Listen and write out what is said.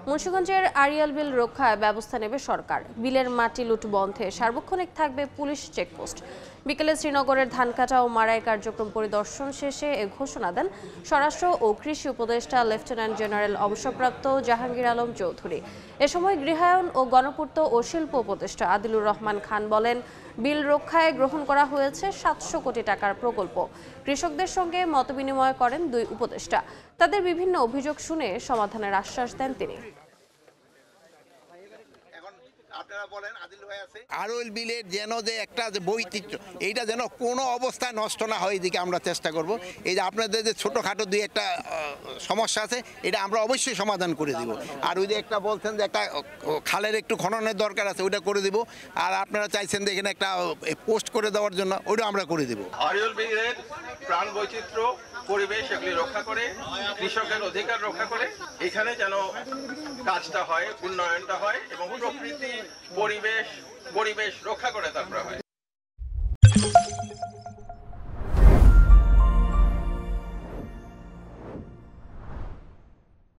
মুন্সিগঞ্জের আড়িয়াল বিল রক্ষায় ব্যবস্থা নেবে সরকার। বিলের মাটি লুট বন্ধে সার্বক্ষণিক থাকবে পুলিশ চেকপোস্ট। বিকেলে শ্রীনগরের ধান কাটা ও মাড়াই কার্যক্রম পরিদর্শন শেষে এ ঘোষণা দেন স্বরাষ্ট্র ও কৃষি উপদেষ্টা লেফটেন্যান্ট জেনারেল অবসরপ্রাপ্ত জাহাঙ্গীর আলম চৌধুরী। এ সময় গৃহায়ন ও গণপূর্ত ও শিল্প উপদেষ্টা আদিলুর রহমান খান বলেন, বিল রক্ষায় গ্রহণ করা হয়েছে ৭০০ কোটি টাকার প্রকল্প। কৃষকদের সঙ্গে মতবিনিময় করেন দুই উপদেষ্টা। তাদের বিভিন্ন অভিযোগ শুনে সমাধানের আশ্বাস দেন তিনি। আড়ইল বিলের যেন যে একটা যে বৈচিত্র্য, এইটা যেন কোনো অবস্থায় নষ্ট না হয়, এদিকে আমরা চেষ্টা করব। এই যে আপনাদের যে ছোটোখাটো দুই একটা সমস্যা আছে, এটা আমরা অবশ্যই সমাধান করে দিব। আর ওই যে একটা বলছেন যে একটা খালের একটু খননের দরকার আছে, ওইটা করে দিব। আর আপনারা চাইছেন যে এখানে একটা পোস্ট করে দেওয়ার জন্য, ওইটা আমরা করে দিব। আড়ইল বিলের প্রাণ বৈচিত্র্য, পরিবেশ এগুলি রক্ষা করে, কৃষকের অধিকার রক্ষা করে, এখানে যেন কাজটা হয়, উন্নয়নটা হয় এবং প্রকৃতি পরিবেশ রক্ষা করে তারপরে হয়।